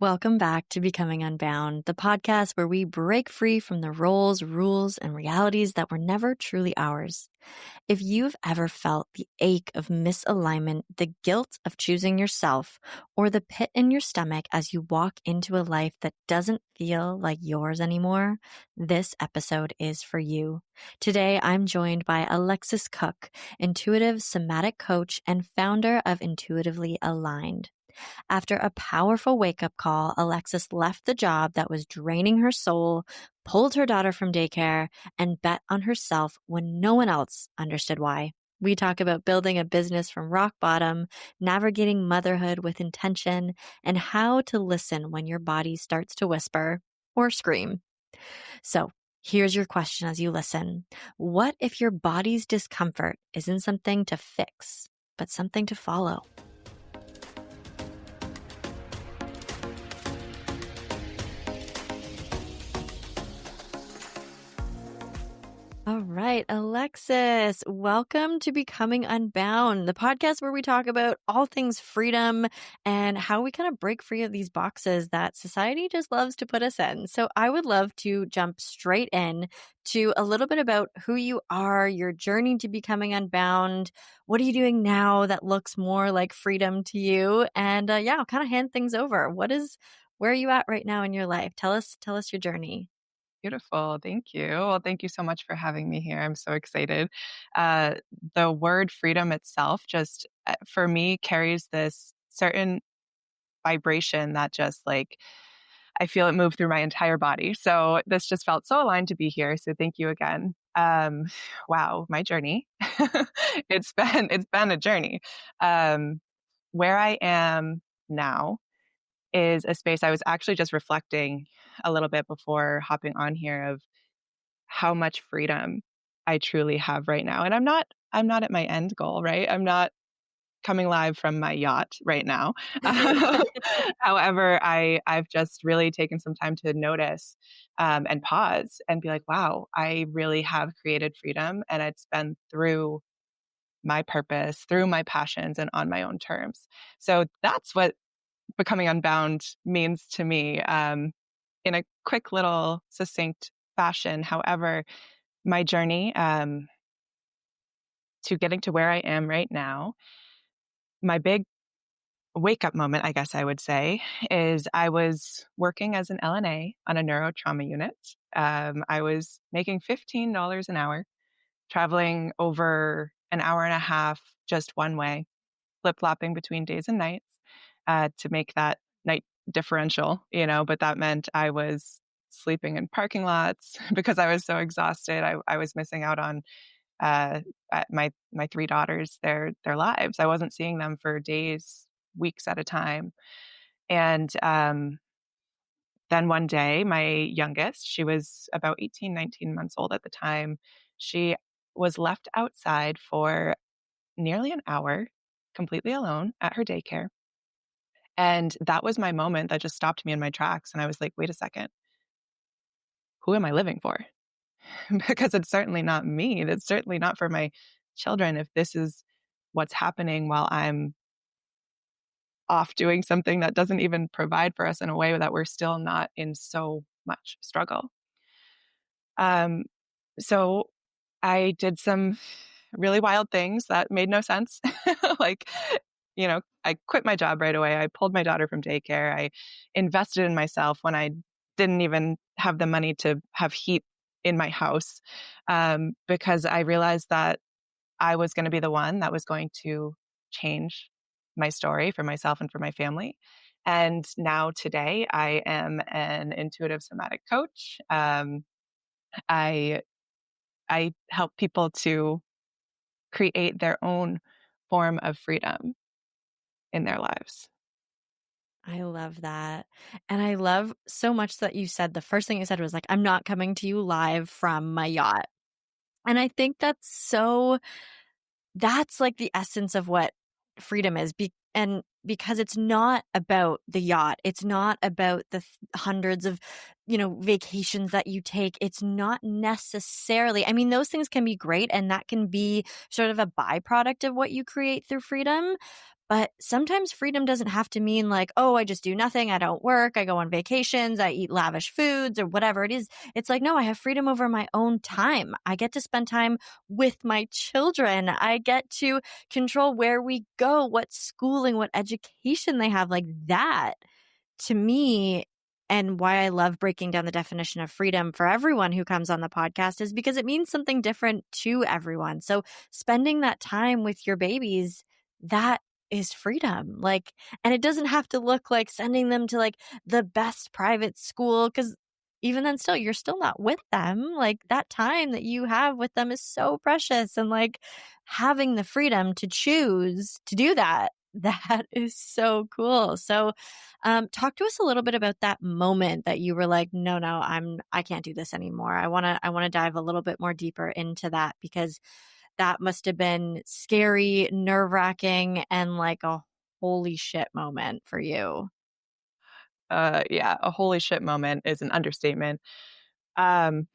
Welcome back to Becoming Unbound, the podcast where we break free from the roles, rules, and realities that were never truly ours. If you've ever felt the ache of misalignment, the guilt of choosing yourself, or the pit in your stomach as you walk into a life that doesn't feel like yours anymore, this episode is for you. Today, I'm joined by Alexis Cook, intuitive somatic coach and founder of Intuitively Aligned. After a powerful wake-up call, Alexis left the job that was draining her soul, pulled her daughter from daycare, and bet on herself when no one else understood why. We talk about building a business from rock bottom, navigating motherhood with intention, and how to listen when your body starts to whisper or scream. So, here's your question as you listen. What if your body's discomfort isn't something to fix, but something to follow? All right, Alexis, welcome to Becoming Unbound, the podcast where we talk about all things freedom and how we kind of break free of these boxes that society just loves to put us in. So I would love to jump straight in to a little bit about who you are, your journey to becoming unbound. What are you doing now that looks more like freedom to you? And I'll kind of hand things over. Where are you at right now in your life? Tell us your journey. Beautiful. Thank you. Well, thank you so much for having me here. I'm so excited. Uh, the word freedom itself just, for me, carries this certain vibration that just I feel it move through my entire body. So this just felt so aligned to be here. So thank you again. Wow, my journey. It's been a journey. Where I am now is a space I was actually just reflecting a little bit before hopping on here of how much freedom I truly have right now. And I'm not at my end goal, right? I'm not coming live from my yacht right now. However, I've just really taken some time to notice and pause and be like, wow, I really have created freedom. And it's been through my purpose, through my passions, and on my own terms. So that's what Becoming Unbound means to me, in a quick little succinct fashion. However, my journey to getting to where I am right now, my big wake up moment, I guess I would say, is I was working as an LNA on a neurotrauma unit. I was making $15 an hour, traveling over an hour and a half just one way, flip flopping between days and nights to make that night differential, but that meant I was sleeping in parking lots because I was so exhausted. I was missing out on uh, my three daughters, their lives. I wasn't seeing them for days, weeks at a time. And then one day, my youngest, she was about 18, 19 months old at the time, she was left outside for nearly an hour, completely alone at her daycare. And that was my moment that just stopped me in my tracks. And I was like, wait a second, who am I living for? Because it's certainly not me. It's certainly not for my children if this is what's happening while I'm off doing something that doesn't even provide for us in a way that we're still not in so much struggle. So I did some really wild things that made no sense. like, I quit my job right away. I pulled my daughter from daycare. I invested in myself when I didn't even have the money to have heat in my house, because I realized that I was going to be the one that was going to change my story for myself and for my family. And now today I am an intuitive somatic coach. I I help people to create their own form of freedom in their lives. I love that. And I love so much that you said, the first thing you said was like, I'm not coming to you live from my yacht. And I think that's like the essence of what freedom is. And because it's not about the yacht, it's not about the hundreds of, vacations that you take. It's not necessarily, I mean, those things can be great and that can be sort of a byproduct of what you create through freedom. But sometimes freedom doesn't have to mean like, oh, I just do nothing. I don't work. I go on vacations. I eat lavish foods or whatever it is. It's like, no, I have freedom over my own time. I get to spend time with my children. I get to control where we go, what schooling, what education they have, like that to me. And why I love breaking down the definition of freedom for everyone who comes on the podcast is because it means something different to everyone. So spending that time with your babies, that is freedom. Like, and it doesn't have to look like sending them to like the best private school, because even then still, you're still not with them. Like that time that you have with them is so precious. And like having the freedom to choose to do that, that is so cool. So, talk to us a little bit about that moment that you were like, no, I can't do this anymore. I want to dive a little bit more deeper into that, because that must have been scary, nerve-wracking, and like a holy shit moment for you. Yeah, a holy shit moment is an understatement. Um,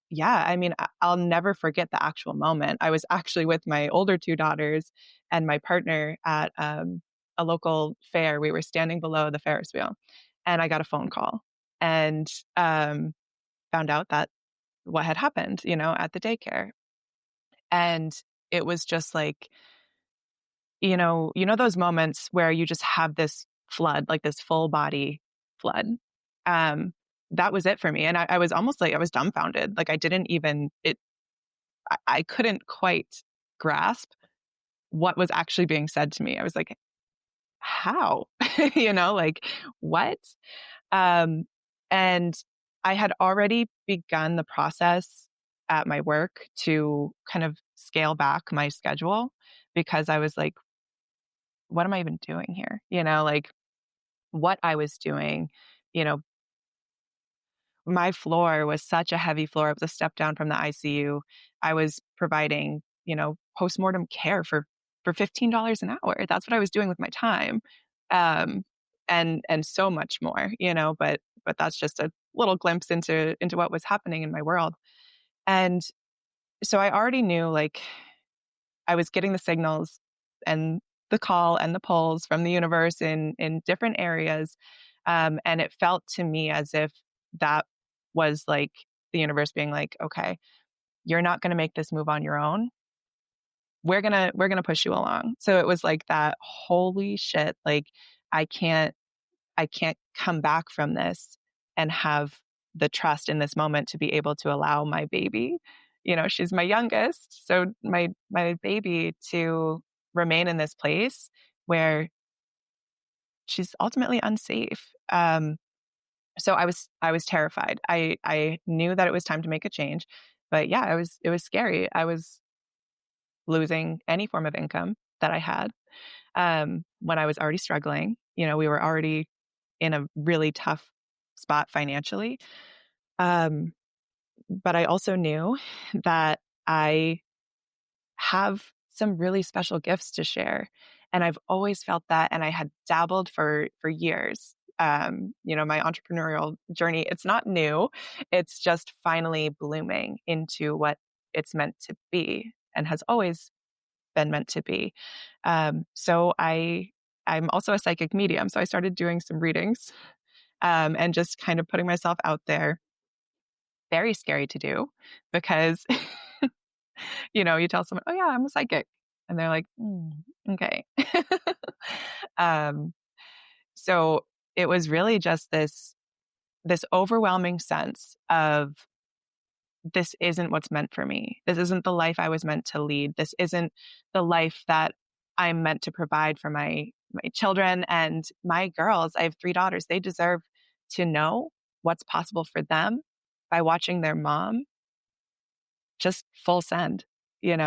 yeah, I mean, I'll never forget the actual moment. I was actually with my older two daughters and my partner at a local fair. We were standing below the Ferris wheel, and I got a phone call and found out that what had happened, at the daycare. And it was just like, those moments where you just have this flood, like this full body flood. Um, that was it for me. And I was almost like I was dumbfounded. Like I didn't even I couldn't quite grasp what was actually being said to me. I was like, how? Like what? Um, and I had already begun the process at my work to kind of scale back my schedule because I was like, what am I even doing here? Like what I was doing, you know, my floor was such a heavy floor. It was a step down from the ICU. I was providing, postmortem care for $15 an hour. That's what I was doing with my time. Um, and so much more, but that's just a little glimpse into what was happening in my world. And so I already knew like I was getting the signals and the call and the pulls from the universe in different areas. And it felt to me as if that was like the universe being like, okay, you're not going to make this move on your own. We're going to push you along. So it was like that, holy shit. Like I can't, I can't come back from this and have the trust in this moment to be able to allow my baby, she's my youngest. So my baby to remain in this place where she's ultimately unsafe. So I was terrified. I knew that it was time to make a change, but yeah, it was scary. I was losing any form of income that I had when I was already struggling. We were already in a really tough spot financially. But I also knew that I have some really special gifts to share. And I've always felt that. And I had dabbled for years. My entrepreneurial journey, it's not new. It's just finally blooming into what it's meant to be and has always been meant to be. I'm also a psychic medium. So I started doing some readings and just kind of putting myself out there. Very scary to do because, you tell someone, oh, yeah, I'm a psychic. And they're like, okay. um, so it was really just this overwhelming sense of this isn't what's meant for me. This isn't the life I was meant to lead. This isn't the life that I'm meant to provide for my children and my girls. I have 3 daughters. They deserve to know what's possible for them by watching their mom just full send.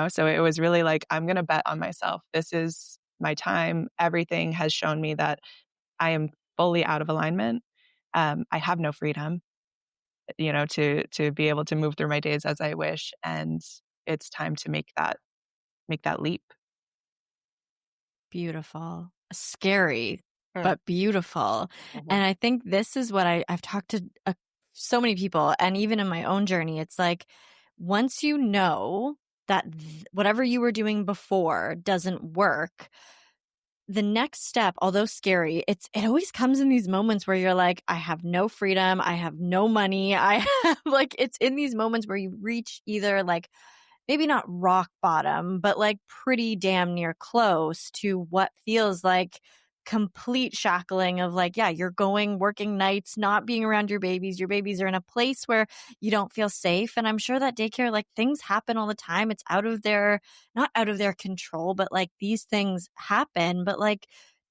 So it was really like, I'm going to bet on myself. This is my time. Everything has shown me that I am fully out of alignment. I have no freedom, to be able to move through my days as I wish. And it's time to make that leap. Beautiful. Scary, Mm. but beautiful. Mhm. And I think this is what I've talked to so many people, and even in my own journey, it's like once you know that whatever you were doing before doesn't work, the next step, although scary, it always comes in these moments where you're like, I have no freedom, I have no money. I have like, it's in these moments where you reach either like maybe not rock bottom, but like pretty damn near close to what feels like complete shackling of like, yeah, you're going working nights, not being around your babies. Your babies are in a place where you don't feel safe. And I'm sure that daycare, like things happen all the time. It's out of their, not out of their control, but like these things happen. But like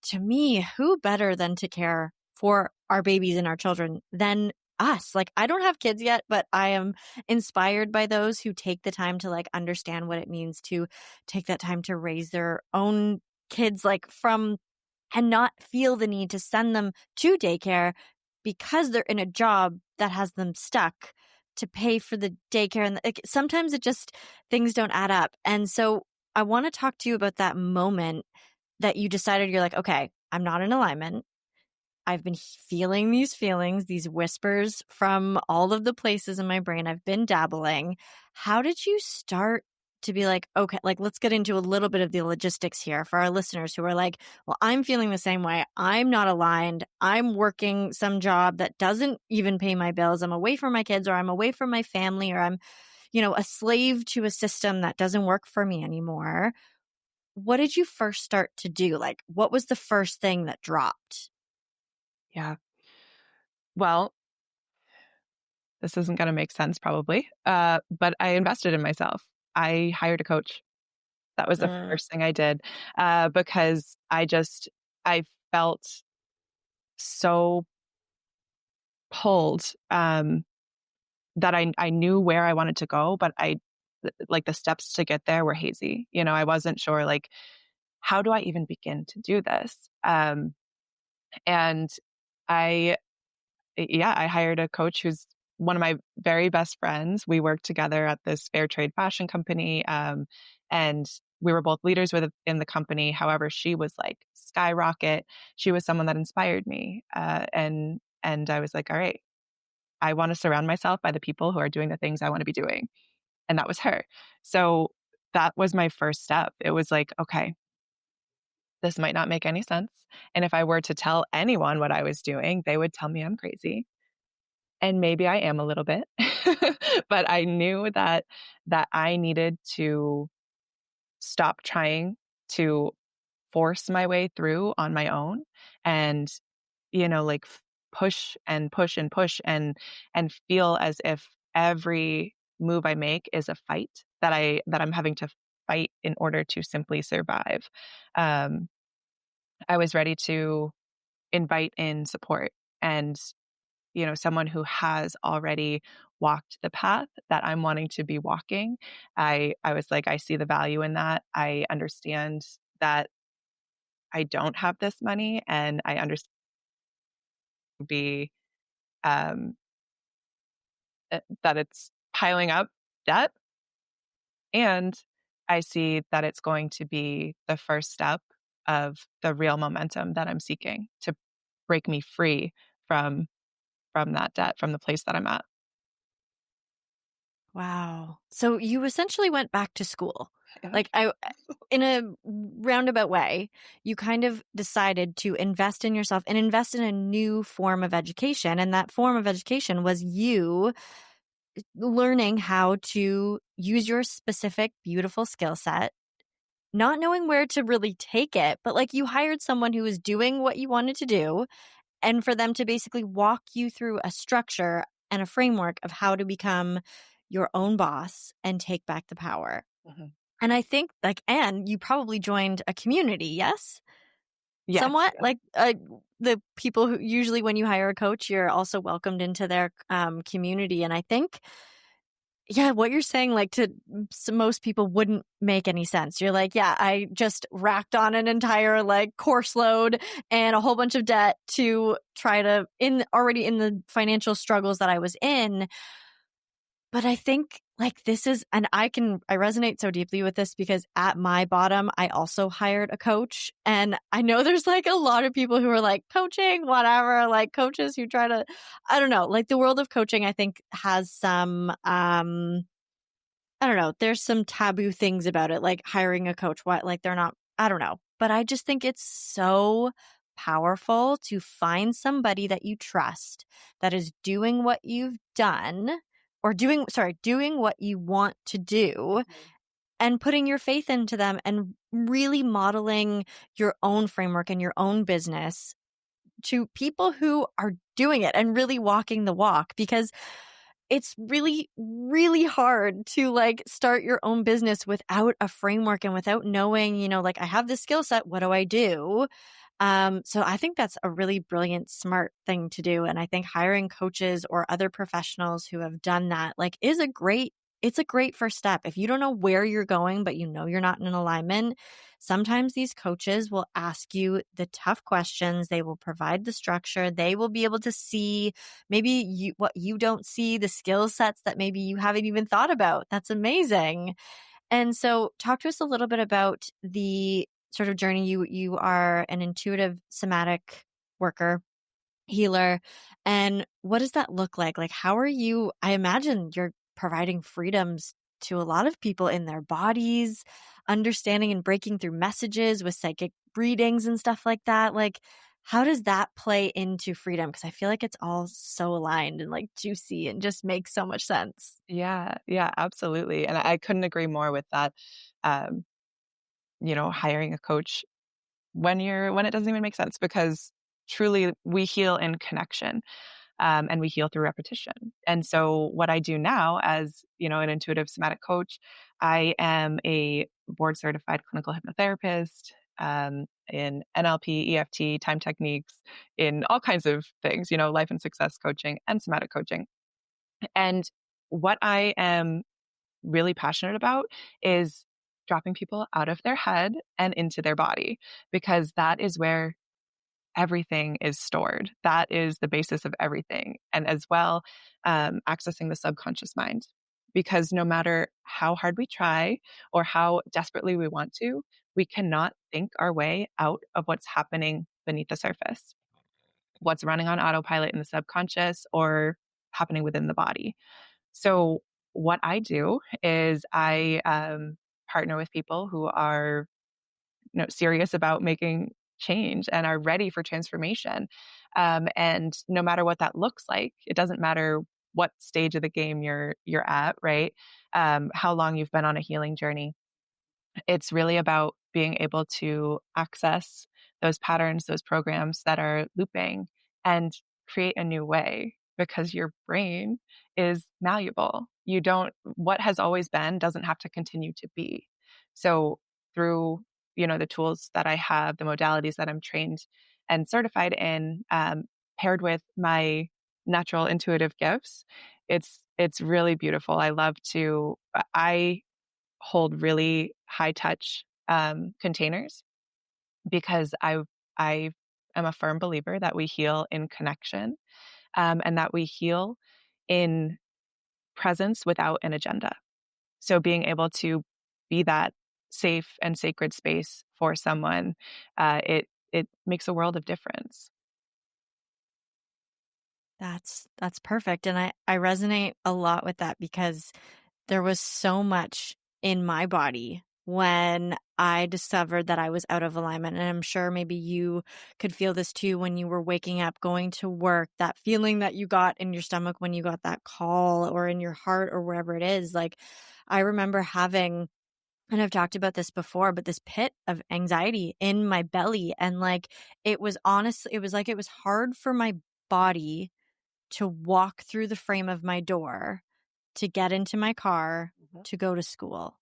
to me, who better than to care for our babies and our children than us? Like I don't have kids yet, but I am inspired by those who take the time to like understand what it means to take that time to raise their own kids, like from and not feel the need to send them to daycare because they're in a job that has them stuck to pay for the daycare. And like, sometimes it just, things don't add up. And so I want to talk to you about that moment that you decided you're like, okay, I'm not in alignment. I've been feeling these feelings, these whispers from all of the places in my brain. I've been dabbling. How did you start to be like, okay, like let's get into a little bit of the logistics here for our listeners who are like, well, I'm feeling the same way. I'm not aligned. I'm working some job that doesn't even pay my bills. I'm away from my kids, or I'm away from my family, or I'm, a slave to a system that doesn't work for me anymore. What did you first start to do? Like, what was the first thing that dropped? Yeah. Well, this isn't going to make sense probably, but I invested in myself. I hired a coach. That was the Mm. first thing I did, because I felt so pulled, that I knew where I wanted to go, but like the steps to get there were hazy. I wasn't sure, like, how do I even begin to do this? And I, yeah, I hired a coach who's one of my very best friends. We worked together at this fair trade fashion company. And we were both leaders within the company. However, she was like skyrocket. She was someone that inspired me. And I was like, all right, I want to surround myself by the people who are doing the things I want to be doing. And that was her. So that was my first step. It was like, okay, this might not make any sense. And if I were to tell anyone what I was doing, they would tell me I'm crazy. And maybe I am a little bit, but I knew that I needed to stop trying to force my way through on my own and, like push and push and push and feel as if every move I make is a fight that I'm having to fight in order to simply survive. Um, I was ready to invite in support and, someone who has already walked the path that I'm wanting to be walking. I was like, I see the value in that. I understand that I don't have this money, and I understand be um, that it's piling up debt, and I see that it's going to be the first step of the real momentum that I'm seeking to break me free from that debt, from the place that I'm at. Wow. So you essentially went back to school. Yeah. Like in a roundabout way, you kind of decided to invest in yourself and invest in a new form of education. And that form of education was you learning how to use your specific, beautiful skill set, not knowing where to really take it, but like you hired someone who was doing what you wanted to do, and for them to basically walk you through a structure and a framework of how to become your own boss and take back the power. Mhm. And I think like, and you probably joined a community, yes? Yes. Somewhat Yeah. like the people who usually when you hire a coach, you're also welcomed into their community. And I think, yeah, what you're saying, like to most people wouldn't make any sense. You're like, yeah, I just racked on an entire like course load and a whole bunch of debt to try to already in the financial struggles that I was in. But I think like this is, and I resonate so deeply with this because at my bottom, I also hired a coach. And I know there's like a lot of people who are like coaching, whatever, like coaches who try to, I don't know, like the world of coaching, I think has some, I don't know, there's some taboo things about it, like hiring a coach, what, like they're not I don't know, but I just think it's so powerful to find somebody that you trust that is doing what you've done or doing what you want to do and putting your faith into them and really modeling your own framework and your own business to people who are doing it and really walking the walk, because it's really, really hard to like start your own business without a framework and without knowing, like I have this skill set. What do I do? So I think that's a really brilliant, smart thing to do. And I think hiring coaches or other professionals who have done that, like, it's a great first step. If you don't know where you're going, but you're not in an alignment, sometimes these coaches will ask you the tough questions. They will provide the structure. They will be able to see what you don't see, the skill sets that maybe you haven't even thought about. That's amazing. And so talk to us a little bit about the sort of journey. You are an intuitive somatic worker, healer. And what does that look like? Like, how are you? I imagine you're providing freedoms to a lot of people in their bodies, understanding and breaking through messages with psychic readings and stuff like that. Like, how does that play into freedom? Because I feel like it's all so aligned and like juicy and just makes so much sense. Yeah, yeah, absolutely. And I couldn't agree more with that. Um, hiring a coach when it doesn't even make sense, because truly we heal in connection, and we heal through repetition. And so what I do now as, an intuitive somatic coach, I am a board certified clinical hypnotherapist, in NLP, EFT, time techniques, in all kinds of things, life and success coaching and somatic coaching. And what I am really passionate about is dropping people out of their head and into their body, because that is where everything is stored. That is the basis of everything. And as well, accessing the subconscious mind. Because no matter how hard we try or how desperately we want to, we cannot think our way out of what's happening beneath the surface, what's running on autopilot in the subconscious or happening within the body. So, what I do is I partner with people who are serious about making change and are ready for transformation. And no matter what that looks like, it doesn't matter what stage of the game you're at, right? How long you've been on a healing journey. It's really about being able to access those patterns, those programs that are looping, and create a new way, because your brain is malleable. What has always been doesn't have to continue to be. So through, the tools that I have, the modalities that I'm trained and certified in, paired with my natural intuitive gifts, it's really beautiful. I hold really high touch containers, because I am a firm believer that we heal in connection, and that we heal in presence without an agenda. So being able to be that safe and sacred space for someone, it makes a world of difference. That's perfect. And I resonate a lot with that, because there was so much in my body when I discovered that I was out of alignment. And I'm sure maybe you could feel this too when you were waking up, going to work, that feeling that you got in your stomach when you got that call, or in your heart, or wherever it is. Like, I remember having, and I've talked about this before, but this pit of anxiety in my belly. And like, it was like it was hard for my body to walk through the frame of my door, to get into my car, to go to school.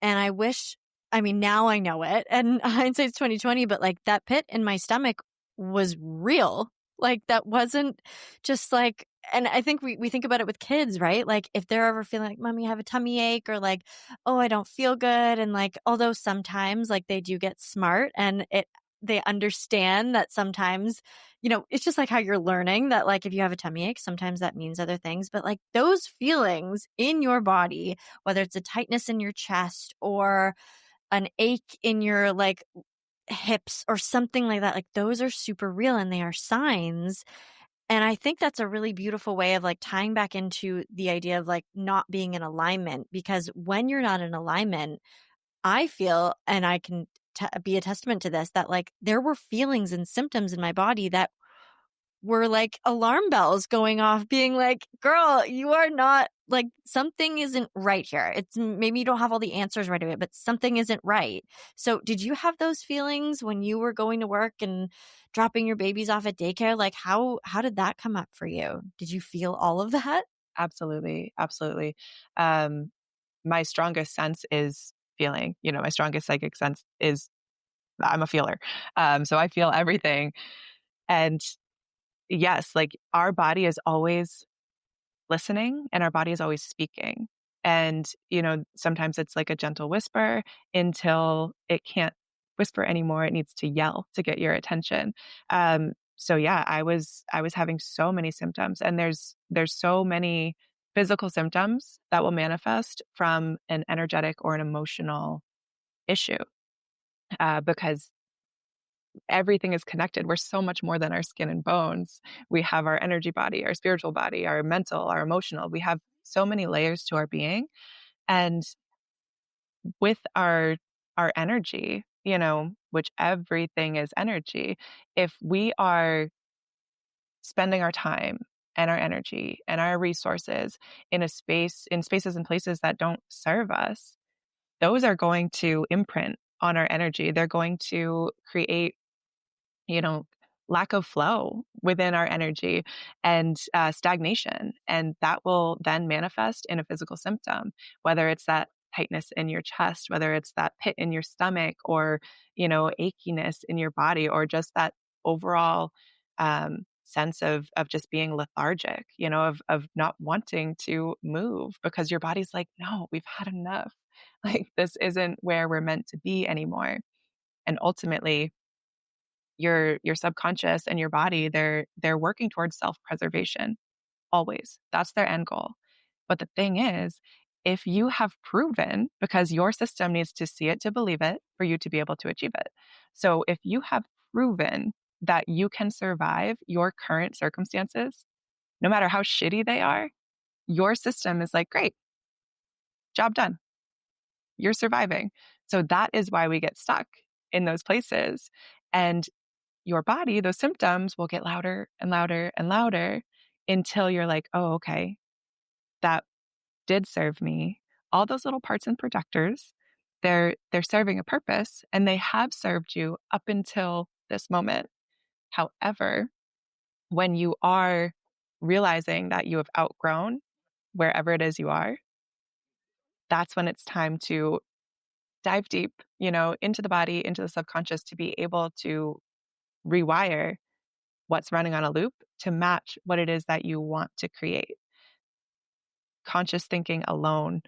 And now I know it, and hindsight's 2020, but like that pit in my stomach was real. Like, that wasn't just like, and I think we think about it with kids, right? Like, if they're ever feeling like, Mommy, I have a tummy ache, or like, oh, I don't feel good. And like, although sometimes like they do get smart and they understand that sometimes, it's just like how you're learning that, like, if you have a tummy ache, sometimes that means other things. But like, those feelings in your body, whether it's a tightness in your chest or an ache in your like hips or something like that, like, those are super real and they are signs. And I think that's a really beautiful way of like tying back into the idea of like not being in alignment, because when you're not in alignment, I feel, and I can be a testament to this, that like there were feelings and symptoms in my body that were like alarm bells going off, being like, girl, you are not like, something isn't right here. It's maybe you don't have all the answers right away, but something isn't right. So did you have those feelings when you were going to work and dropping your babies off at daycare? Like how did that come up for you? Did you feel all of that? Absolutely. Absolutely. Um, my strongest sense is feeling, my strongest psychic sense is I'm a feeler. So I feel everything. And yes, like our body is always listening and our body is always speaking. And, sometimes it's like a gentle whisper until it can't whisper anymore. It needs to yell to get your attention. So yeah, I was having so many symptoms, and there's so many physical symptoms that will manifest from an energetic or an emotional issue, because everything is connected. We're so much more than our skin and bones. We have our energy body, our spiritual body, our mental, our emotional. We have so many layers to our being. And with our energy, which everything is energy, if we are spending our time and our energy and our resources in spaces and places that don't serve us, those are going to imprint on our energy. They're going to create, you know, lack of flow within our energy and stagnation. And that will then manifest in a physical symptom, whether it's that tightness in your chest, whether it's that pit in your stomach, or, achiness in your body, or just that overall sense of just being lethargic, of not wanting to move because your body's like, no, we've had enough. Like, this isn't where we're meant to be anymore. And ultimately, your subconscious and your body, they're working towards self-preservation always. That's their end goal. But the thing is, if you have proven, because your system needs to see it to believe it for you to be able to achieve it. So if you have proven that you can survive your current circumstances, no matter how shitty they are, your system is like, great, job done. You're surviving. So that is why we get stuck in those places. And your body, those symptoms will get louder and louder and louder until you're like, oh, okay, that did serve me. All those little parts and protectors, they're serving a purpose, and they have served you up until this moment. However, when you are realizing that you have outgrown wherever it is you are, that's when it's time to dive deep, into the body, into the subconscious, to be able to rewire what's running on a loop to match what it is that you want to create. Conscious thinking alone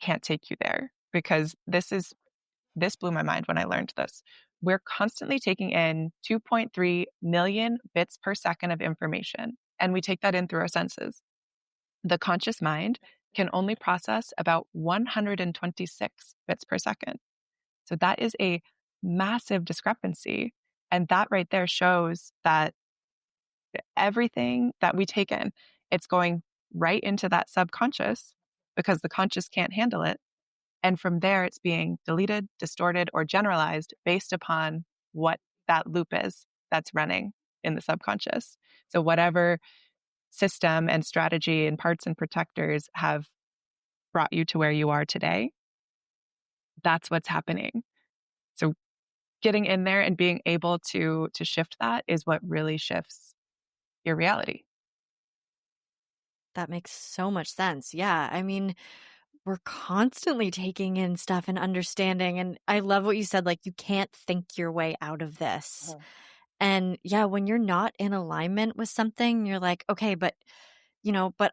can't take you there, because this blew my mind when I learned this. We're constantly taking in 2.3 million bits per second of information, and we take that in through our senses. The conscious mind can only process about 126 bits per second. So that is a massive discrepancy. And that right there shows that everything that we take in, it's going right into that subconscious because the conscious can't handle it. And from there, it's being deleted, distorted, or generalized based upon what that loop is that's running in the subconscious. So whatever system and strategy and parts and protectors have brought you to where you are today, that's what's happening. So getting in there and being able to shift that is what really shifts your reality. That makes so much sense. Yeah. I mean, we're constantly taking in stuff and understanding. And I love what you said, like, you can't think your way out of this. Uh-huh. And yeah, when you're not in alignment with something, you're like, okay, but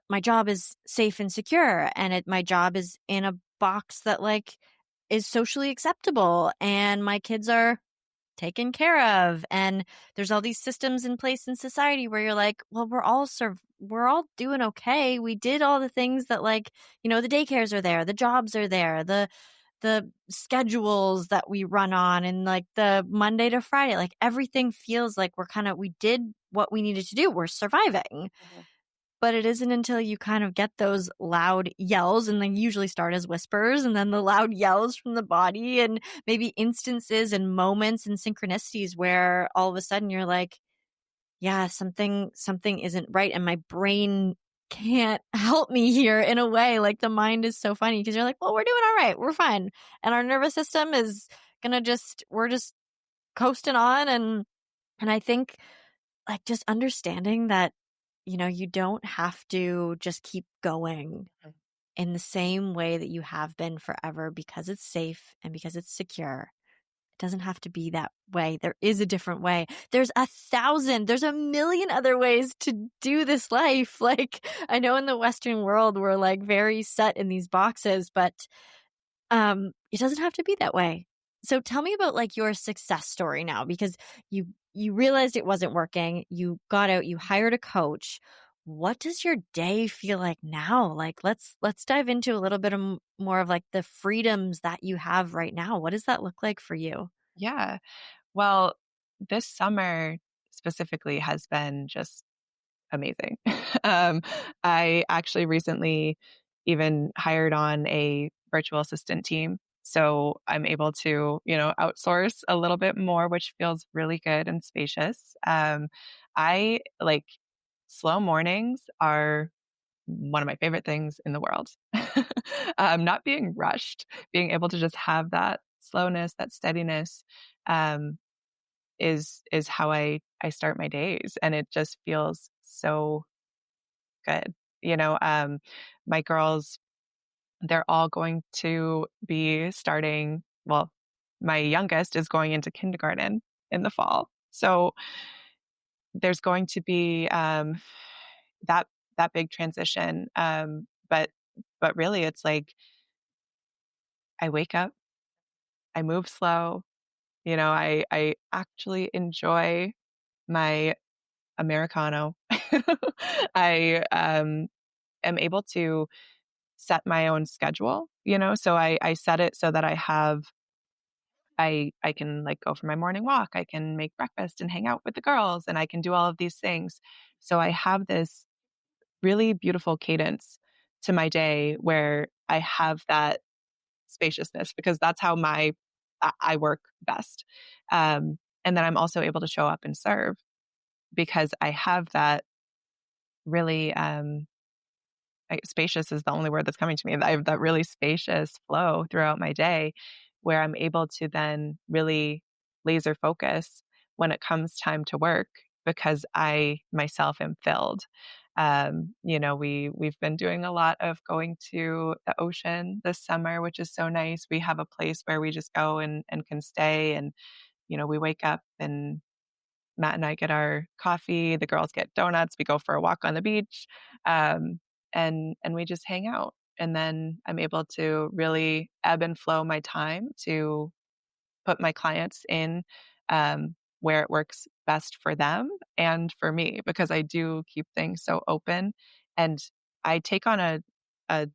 my job is safe and secure. And my job is in a box that like is socially acceptable. And my kids are taken care of, and there's all these systems in place in society where you're like, well, we're all doing okay. We did all the things that, like, the daycares are there, the jobs are there, the schedules that we run on, and like the Monday to Friday, like everything feels like we did what we needed to do. We're surviving. Uh-huh. But it isn't until you kind of get those loud yells, and they usually start as whispers, and then the loud yells from the body, and maybe instances and moments and synchronicities where all of a sudden you're like, yeah, something isn't right. And my brain can't help me here in a way. Like the mind is so funny because you're like, well, we're doing all right. We're fine. And our nervous system is we're just coasting on. And I think like just understanding that, you don't have to just keep going in the same way that you have been forever because it's safe and because it's secure. It doesn't have to be that way. There is a different way. There's a million other ways to do this life. Like I know in the Western world, we're like very set in these boxes, but it doesn't have to be that way. So tell me about like your success story now, because you realized it wasn't working. You got out, you hired a coach. What does your day feel like now? Like let's dive into a little bit more of like the freedoms that you have right now. What does that look like for you? Yeah. Well, this summer specifically has been just amazing. um, I actually recently even hired on a virtual assistant team. So I'm able to, outsource a little bit more, which feels really good and spacious. I like slow mornings are one of my favorite things in the world. Not being rushed, being able to just have that slowness, that steadiness, um, is how I start my days, and it just feels so good. You know, um, my girls, they're all going to be starting. Well, my youngest is going into kindergarten in the fall, so there's going to be that that big transition. But really, it's like I wake up, I move slow. I actually enjoy my Americano. I am able to set my own schedule, so I set it so that I can like go for my morning walk. I can make breakfast and hang out with the girls, and I can do all of these things. So I have this really beautiful cadence to my day where I have that spaciousness because that's how I work best. And then I'm also able to show up and serve because I have that really spacious is the only word that's coming to me. I have that really spacious flow throughout my day where I'm able to then really laser focus when it comes time to work because I myself am filled. We've been doing a lot of going to the ocean this summer, which is so nice. We have a place where we just go and can stay, and we wake up and Matt and I get our coffee, the girls get donuts, we go for a walk on the beach, um, and we just hang out. And then I'm able to really ebb and flow my time to put my clients in where it works best for them and for me, because I do keep things so open. And I take on a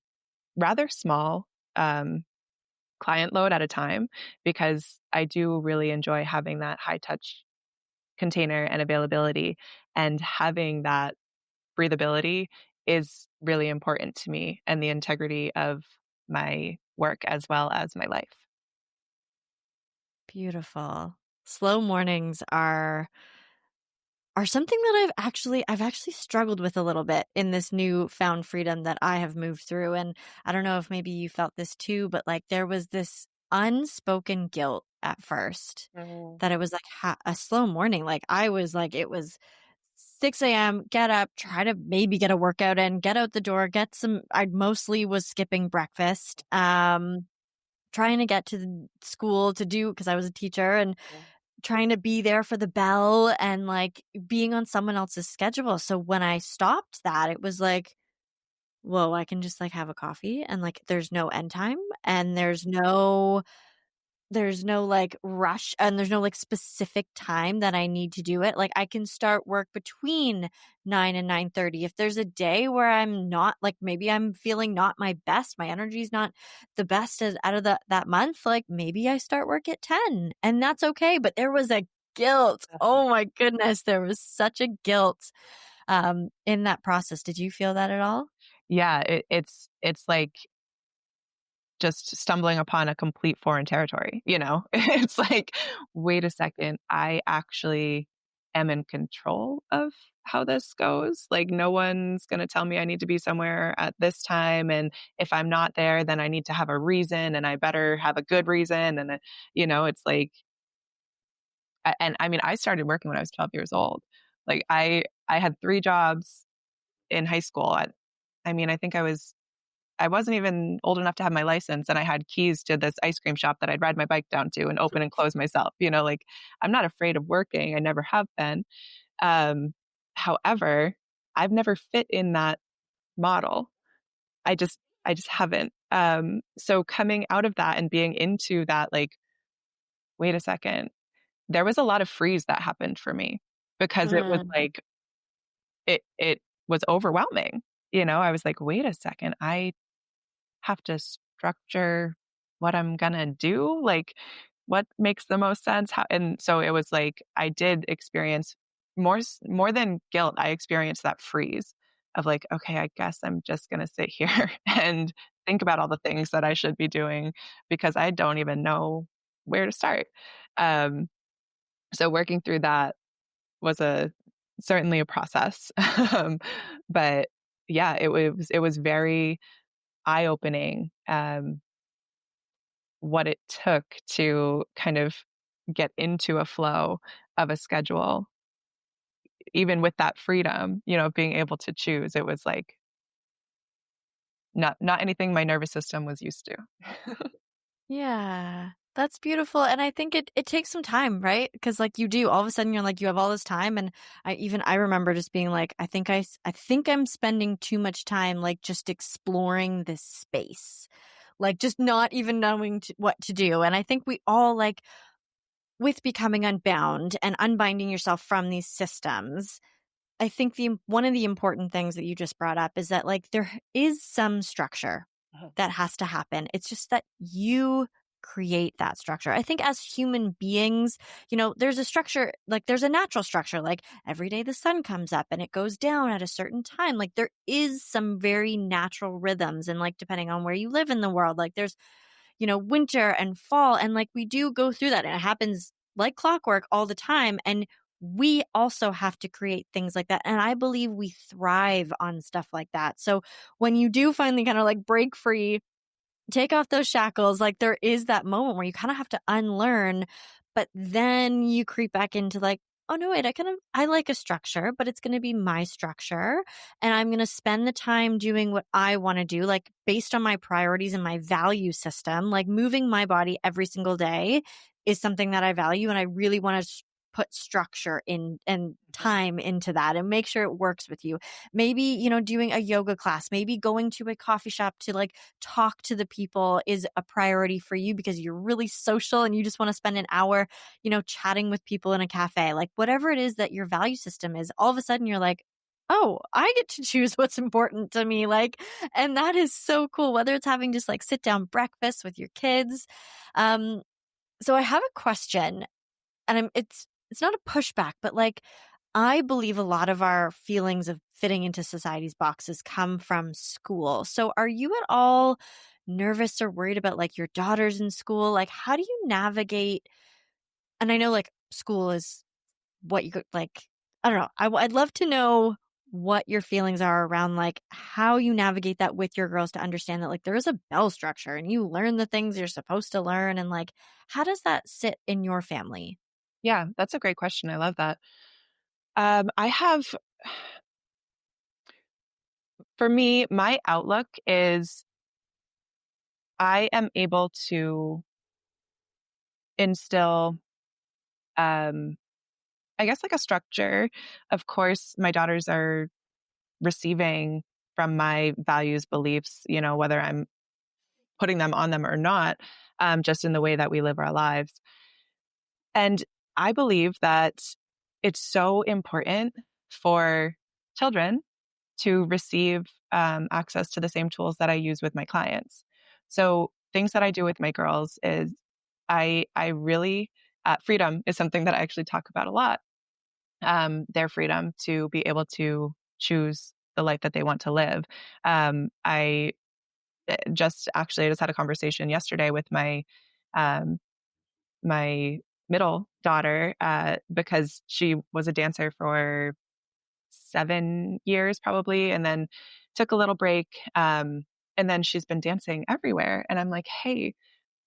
rather small client load at a time because I do really enjoy having that high touch container and availability, and having that breathability is really important to me and the integrity of my work as well as my life. Beautiful. Slow mornings are something that I've actually struggled with a little bit in this new found freedom that I have moved through. And I don't know if maybe you felt this too, but like there was this unspoken guilt at first Mm. that it was like a slow morning. Like I was like, it was 6 a.m., get up, try to maybe get a workout in, get out the door, I mostly was skipping breakfast, trying to get to the school to do, because I was a teacher, and trying to be there for the bell and like being on someone else's schedule. So when I stopped that, it was like, whoa, I can just like have a coffee and like there's no end time and there's no like rush and there's no like specific time that I need to do it. Like I can start work between 9 and 9:30. If there's a day where I'm not like, maybe I'm feeling not my best, my energy's not the best out of that month, like maybe I start work at 10 and that's okay. But there was a guilt. Oh my goodness. There was such a guilt in that process. Did you feel that at all? Yeah, it's like just stumbling upon a complete foreign territory, you know? It's like, wait a second, I actually am in control of how this goes. Like, no one's going to tell me I need to be somewhere at this time. And if I'm not there, then I need to have a reason and I better have a good reason. And, it's like, and I mean, I started working when I was 12 years old. Like, I had three jobs in high school. I mean, I wasn't even old enough to have my license, and I had keys to this ice cream shop that I'd ride my bike down to and open and close myself. Like, I'm not afraid of working. I never have been. Um, However, I've never fit in that model. I just haven't. So coming out of that and being into that, like, wait a second, there was a lot of freeze that happened for me because it was Mm. like, it was overwhelming. I was like, wait a second, I have to structure what I'm gonna do. Like, what makes the most sense? And so it was like I did experience more than guilt. I experienced that freeze of like, okay, I guess I'm just gonna sit here and think about all the things that I should be doing because I don't even know where to start. Um, so working through that was a certainly a process. um, but yeah, it was very eye opening. What it took to kind of get into a flow of a schedule, even with that freedom, being able to choose. It was like not anything my nervous system was used to. Yeah, that's beautiful, and I think it takes some time, right? Because like you do, all of a sudden you're like you have all this time, and I remember just being like, I think I'm spending too much time like just exploring this space, like just not even knowing what to do, and I think we all like with becoming unbound and unbinding yourself from these systems. I think the one of the important things that you just brought up is that like there is some structure that has to happen. It's just that you create that structure. I think as human beings, there's a structure, like there's a natural structure, like every day the sun comes up and it goes down at a certain time. Like there is some very natural rhythms and like depending on where you live in the world, like there's winter and fall. And like we do go through that and it happens like clockwork all the time. And we also have to create things like that. And I believe we thrive on stuff like that. So when you do finally kind of like break free, take off those shackles, like there is that moment where you kind of have to unlearn, but then you creep back into like, oh no, wait, I like a structure, but it's going to be my structure. And I'm going to spend the time doing what I want to do, like based on my priorities and my value system, like moving my body every single day is something that I value. And I really want to put structure in and time into that and make sure it works with you. Maybe, doing a yoga class, maybe going to a coffee shop to like talk to the people is a priority for you because you're really social and you just want to spend an hour, chatting with people in a cafe. Like whatever it is that your value system is, all of a sudden you're like, oh, I get to choose what's important to me. Like, and that is so cool, whether it's having just like sit down breakfast with your kids. Um, so I have a question and it's not a pushback, but like I believe a lot of our feelings of fitting into society's boxes come from school. So are you at all nervous or worried about like your daughters in school? Like how do you navigate? And I know like school is what you like, I don't know. I'd love to know what your feelings are around like how you navigate that with your girls to understand that like there is a bell structure and you learn the things you're supposed to learn. And like, how does that sit in your family? Yeah, that's a great question. I love that. I have, for me, my outlook is I am able to instill, um, I guess, like a structure. Of course, my daughters are receiving from my values, beliefs, whether I'm putting them on them or not, just in the way that we live our lives. And I believe that it's so important for children to receive access to the same tools that I use with my clients. So things that I do with my girls is I really freedom is something that I actually talk about a lot. their freedom to be able to choose the life that they want to live. I I just had a conversation yesterday with um, my middle daughter, because she was a dancer for 7 years probably, and then took a little break. And then she's been dancing everywhere. And I'm like, hey,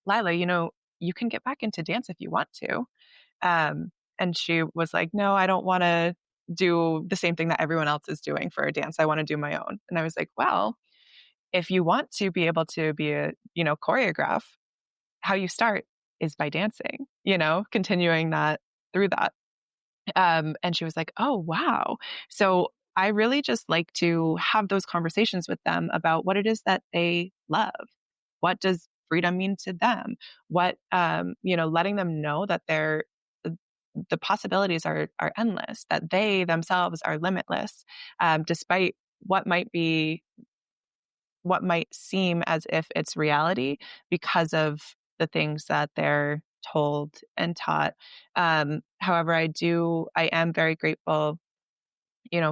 Lila, you can get back into dance if you want to. And she was like, no, I don't want to do the same thing that everyone else is doing for a dance. I want to do my own. And I was like, well, if you want to be able to be choreograph, how you start is by dancing, continuing that through that. And she was like, oh, wow. So I really just like to have those conversations with them about what it is that they love. What does freedom mean to them? Letting them know that the possibilities are endless, that they themselves are limitless, despite what might seem as if it's reality because of the things that they're told and taught. However, I am very grateful,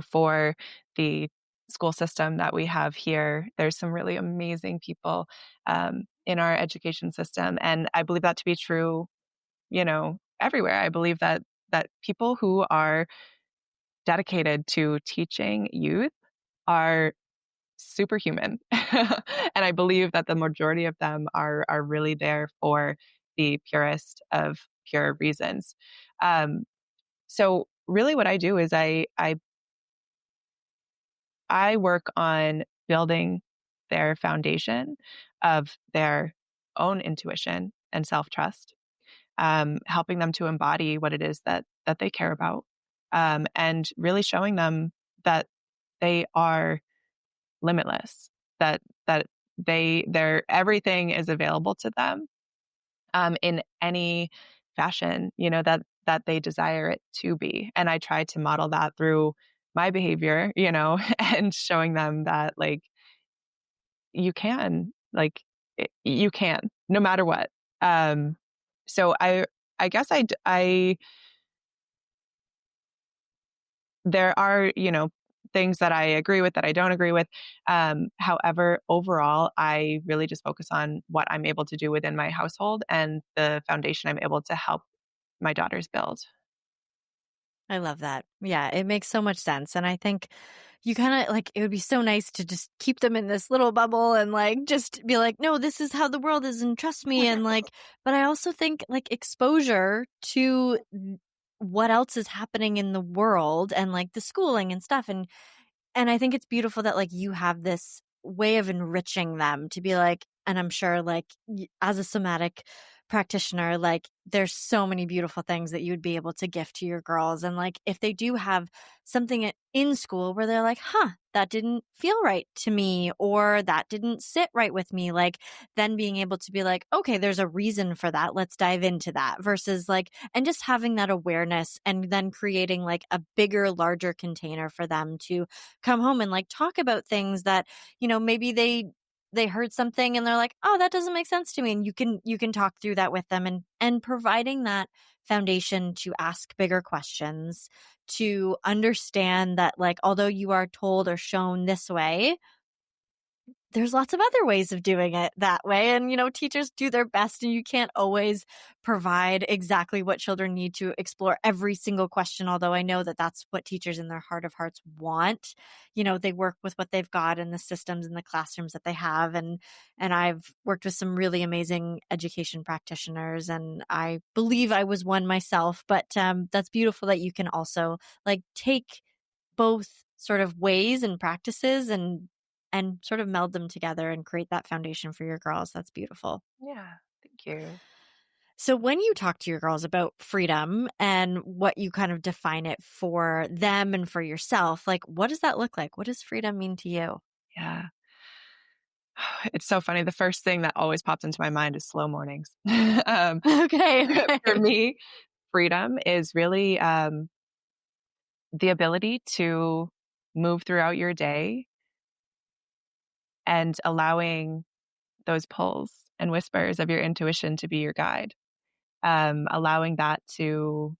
for the school system that we have here. There's some really amazing people in our education system, and I believe that to be true, everywhere. I believe that people who are dedicated to teaching youth are superhuman. And I believe that the majority of them are really there for the purest of pure reasons. So really what I do is I work on building their foundation of their own intuition and self-trust, helping them to embody what it is that they care about, and really showing them that they are limitless, that their everything is available to them, in any fashion, that they desire it to be. And I try to model that through my behavior, and showing them that like you can, you can, no matter what. Um, so I guess there are, things that I agree with that I don't agree with. However, overall, I really just focus on what I'm able to do within my household and the foundation I'm able to help my daughters build. I love that. Yeah, it makes so much sense. And I think you kind of like it would be so nice to just keep them in this little bubble and like just be like, no, this is how the world is and trust me. And like, but I also think like exposure to what else is happening in the world and like the schooling and stuff. And I think it's beautiful that like you have this way of enriching them to be like, and I'm sure like as a somatic practitioner, like there's so many beautiful things that you would be able to gift to your girls. And like if they do have something in school where they're like, huh, that didn't feel right to me or that didn't sit right with me, like then being able to be like, okay, there's a reason for that. Let's dive into that versus like, and just having that awareness and then creating like a bigger, larger container for them to come home and like talk about things that, maybe they heard something and they're like, oh, that doesn't make sense to me. And you can talk through that with them and providing that foundation to ask bigger questions, to understand that like, although you are told or shown this way, there's lots of other ways of doing it that way. And, teachers do their best and you can't always provide exactly what children need to explore every single question. Although I know that that's what teachers in their heart of hearts want. They work with what they've got in the systems and the classrooms that they have. And I've worked with some really amazing education practitioners and I believe I was one myself, but that's beautiful that you can also like take both sort of ways and practices and sort of meld them together and create that foundation for your girls. That's beautiful. Yeah, thank you. So when you talk to your girls about freedom and what you kind of define it for them and for yourself, like what does that look like? What does freedom mean to you? Yeah. It's so funny. The first thing that always pops into my mind is slow mornings. Okay. For Okay. me, freedom is really the ability to move throughout your day and allowing those pulls and whispers of your intuition to be your guide, allowing that to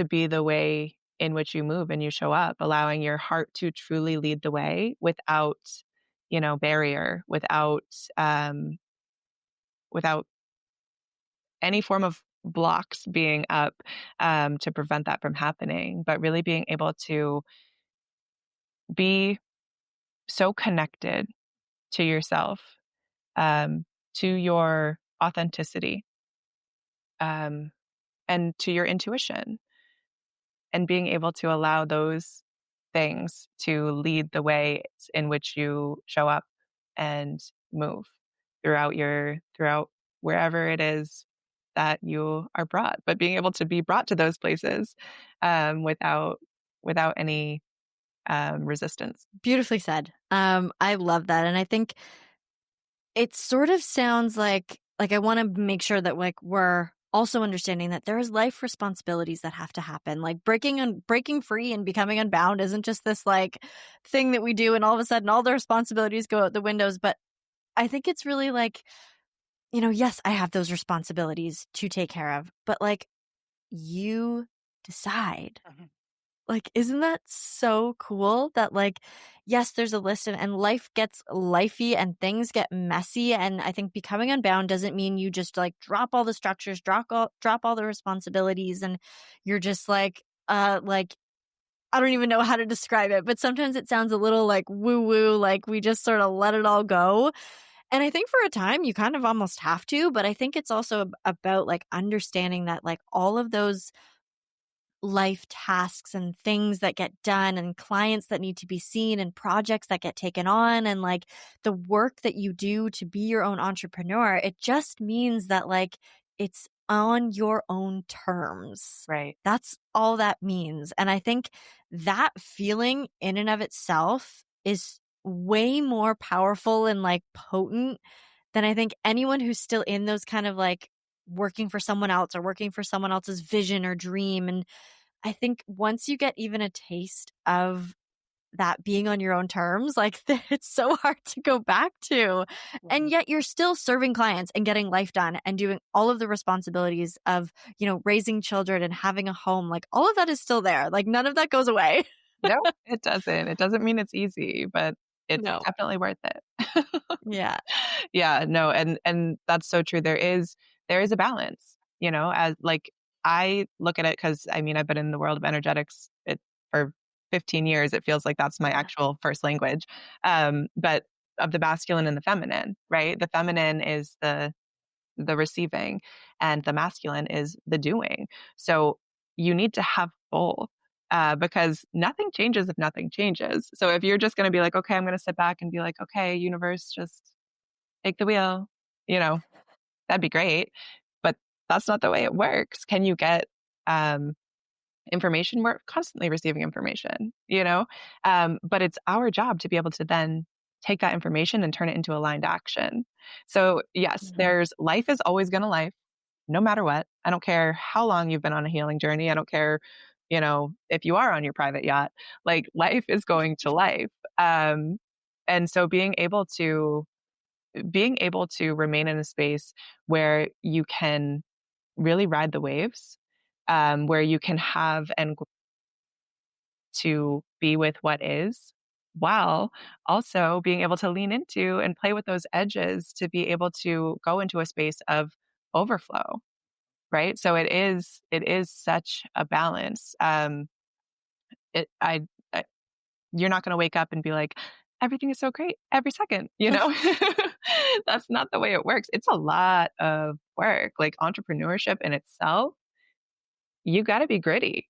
be the way in which you move and you show up, allowing your heart to truly lead the way without, barrier, without any form of blocks being up to prevent that from happening, but really being able to be so connected to yourself, um, to your authenticity, um, and to your intuition, and being able to allow those things to lead the way in which you show up and move throughout wherever it is that you are brought, but being able to be brought to those places without any resistance. Beautifully said. I love that. And I think it sort of sounds like I want to make sure that like we're also understanding that there is life responsibilities that have to happen. Like breaking free and becoming unbound isn't just this like thing that we do and all of a sudden all the responsibilities go out the windows. But I think it's really like, yes, I have those responsibilities to take care of, but like you decide. Like, isn't that so cool that like, yes, there's a list and life gets lifey and things get messy. And I think becoming unbound doesn't mean you just like drop all the structures, drop all the responsibilities. And you're just like, I don't even know how to describe it, but sometimes it sounds a little like woo woo, like we just sort of let it all go. And I think for a time you kind of almost have to, but I think it's also about like understanding that like all of those life tasks and things that get done and clients that need to be seen and projects that get taken on and like the work that you do to be your own entrepreneur, it just means that like it's on your own terms. Right. That's all that means. And I think that feeling in and of itself is way more powerful and like potent than I think anyone who's still in those kind of like working for someone else or working for someone else's vision or dream. And I think once you get even a taste of that being on your own terms, like it's so hard to go back to. And yet you're still serving clients and getting life done and doing all of the responsibilities of, raising children and having a home. Like all of that is still there. Like none of that goes away. No, it doesn't. It doesn't mean it's easy, but it's No. definitely worth it. Yeah. Yeah, no, and that's so true. There is a balance, as like I look at it because I mean I've been in the world of energetics for 15 years. It feels like that's my Yeah. actual first language. But of the masculine and the feminine, right? The feminine is the receiving and the masculine is the doing. So you need to have both. Because nothing changes if nothing changes. So if you're just going to be like, okay, I'm going to sit back and be like, okay, universe, just take the wheel, you know, that'd be great. But that's not the way it works. Can you get information? We're constantly receiving information, but it's our job to be able to then take that information and turn it into aligned action. So yes, Mhm. there's life is always going to life, no matter what. I don't care how long you've been on a healing journey. I don't care, if you are on your private yacht, like life is going to life. And so being able to remain in a space where you can really ride the waves, where you can have and to be with what is, while also being able to lean into and play with those edges to be able to go into a space of overflow, right? So it is such a balance. It I You're not going to wake up and be like, everything is so great every second, That's not the way it works. It's a lot of work. Like entrepreneurship in itself, you got to be gritty.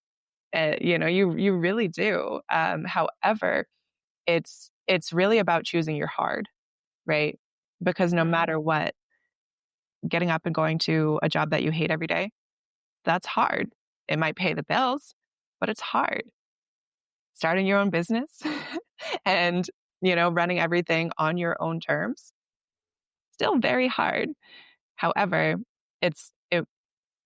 You really do. However, it's really about choosing your hard, right? Because no Mhm. matter what, getting up and going to a job that you hate every day, that's hard. It might pay the bills, but it's hard. Starting your own business and, running everything on your own terms, still very hard. However, it's it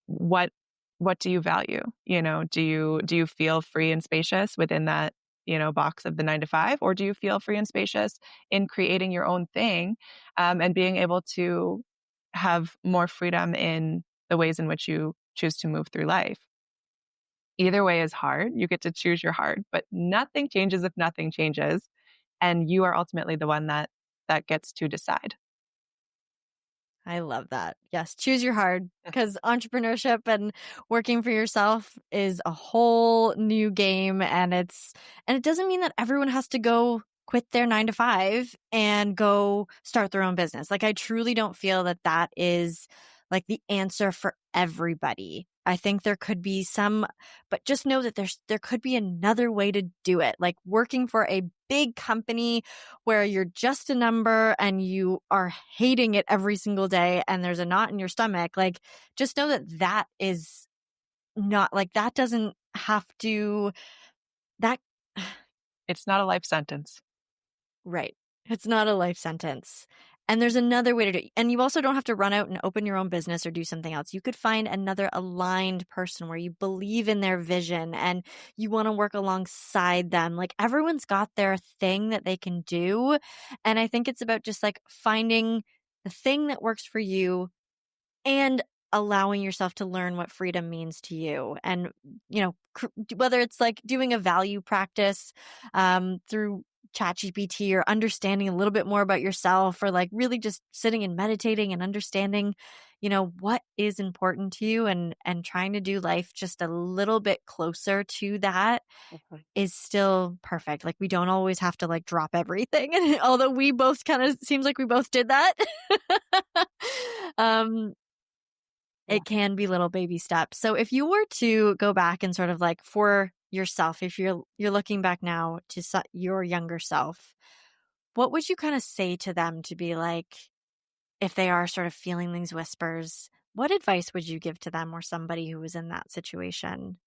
what what do you value? Do you feel free and spacious within that, box of the 9 to 5, or do you feel free and spacious in creating your own thing, and being able to have more freedom in the ways in which you choose to move through life? Either way is hard. You get to choose your hard, but nothing changes if nothing changes. And you are ultimately the one that gets to decide. I love that. Yes, choose your hard, because entrepreneurship and working for yourself is a whole new game, and it doesn't mean that everyone has to go quit their 9 to 5 and go start their own business. Like, I truly don't feel that that is like the answer for everybody. I think there could be some, but just know that there could be another way to do it. Like working for a big company where you're just a number and you are hating it every single day and there's a knot in your stomach. Like, just know that that is not like, that doesn't have to, that, It's not a life sentence. right. It's not a life sentence. And there's another way to do it. And you also don't have to run out and open your own business or do something else. You could find another aligned person where you believe in their vision and you want to work alongside them. Like, everyone's got their thing that they can do. And I think it's about just like finding the thing that works for you and allowing yourself to learn what freedom means to you. And, whether it's like doing a value practice through ChatGPT, or understanding a little bit more about yourself, or like really just sitting and meditating and understanding, what is important to you, and trying to do life just a little bit closer to that is still perfect. Like, we don't always have to like drop everything. And although we both kind of seems like we both did that. um Yeah. it can be little baby steps. So if you were to go back and sort of like for yourself, if you're looking back now to your younger self, what would you kind of say to them to be like, if they are sort of feeling these whispers, what advice would you give to them, or somebody who was in that situation?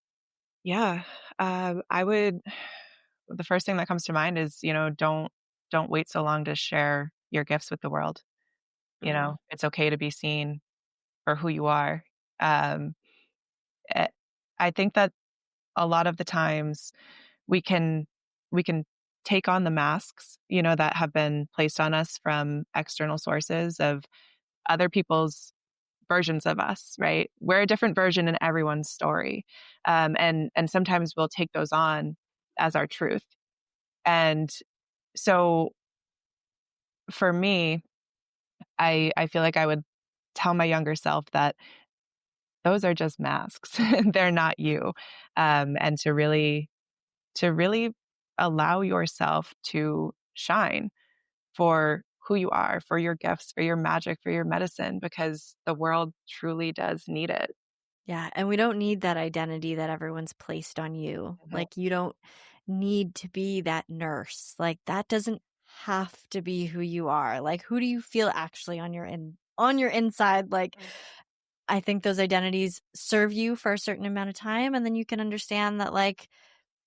Yeah. I would, the first thing that comes to mind is, don't wait so long to share your gifts with the world. Mm. It's okay to be seen for who you are. Um, eh, I think that a lot of the times we can we can take on the masks, that have been placed on us from external sources of other people's versions of us, right? We're a different version in everyone's story. And sometimes we'll take those on as our truth. And so for me, I feel like I would tell my younger self that those are just masks. They're not you. And to really allow yourself to shine for who you are, for your gifts, for your magic, for your medicine, because the world truly does need it. Yeah. And we don't need that identity that everyone's placed on you. Mhm. Like, you don't need to be that nurse. Like, that doesn't have to be who you are. Like, who do you feel actually on your inside? Like, I think those identities serve you for a certain amount of time, and then you can understand that like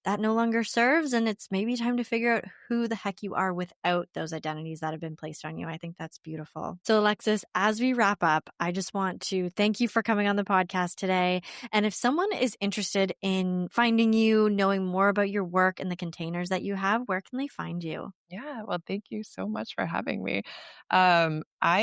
that no longer serves, and it's maybe time to figure out who the heck you are without those identities that have been placed on you. I think that's beautiful. So, Alexis, as we wrap up, I just want to thank you for coming on the podcast today. And if someone is interested in finding you, knowing more about your work and the containers that you have, where can they find you? Yeah, well, thank you so much for having me. I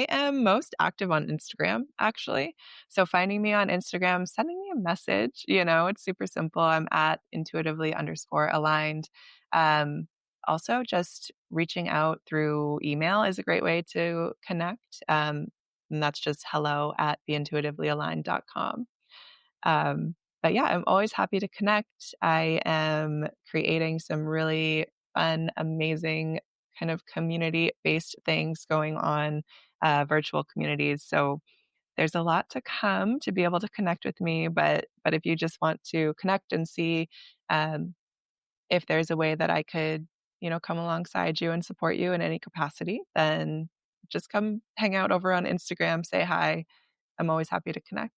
am most active on Instagram, actually. So finding me on Instagram, sending me a message, it's super simple. I'm at intuitively_aligned. Um, Also, just reaching out through email is a great way to connect. And that's just hello@beintuitivelyaligned.com. But yeah, I'm always happy to connect. I am creating some really fun, amazing kind of community based things going on, virtual communities. So there's a lot to come to be able to connect with me. But if you just want to connect and see um, if there's a way that I could, come alongside you and support you in any capacity, then just come hang out over on Instagram, say hi. I'm always happy to connect.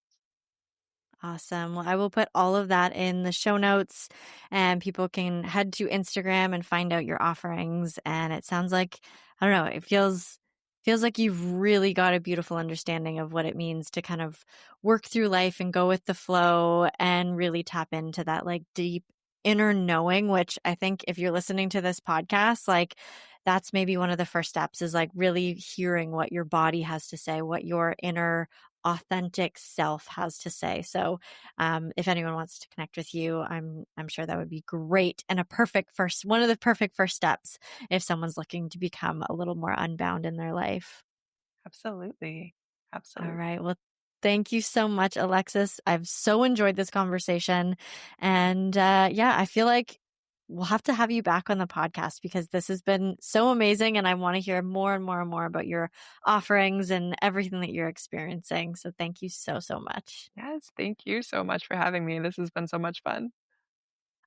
Awesome. Well, I will put all of that in the show notes, and people can head to Instagram and find out your offerings. And it sounds like, I don't know, it feels like you've really got a beautiful understanding of what it means to kind of work through life and go with the flow and really tap into that like deep inner knowing, which I think if you're listening to this podcast, like that's maybe one of the first steps, is like really hearing what your body has to say, what your inner authentic self has to say. So if anyone wants to connect with you, I'm sure that would be great and one of the perfect first steps if someone's looking to become a little more unbound in their life. Absolutely. All Absolutely. right. Well, thank you so much, Alexis. I've so enjoyed this conversation. And yeah, I feel like we'll have to have you back on the podcast because this has been so amazing. And I want to hear more and more and more about your offerings and everything that you're experiencing. So thank you so, so much. Yes. Thank you so much for having me. This has been so much fun.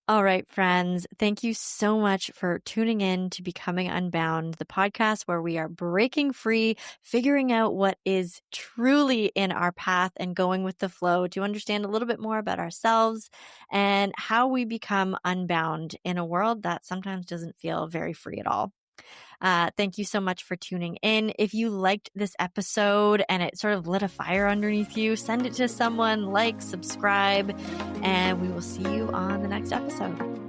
All right, friends. Thank you so much for tuning in to Becoming Unbound, the podcast where we are breaking free, figuring out what is truly in our path and going with the flow to understand a little bit more about ourselves and how we become unbound in a world that sometimes doesn't feel very free at all. Thank you so much for tuning in. If you liked this episode and it sort of lit a fire underneath you, send it to someone, like, subscribe, and we will see you on the next episode.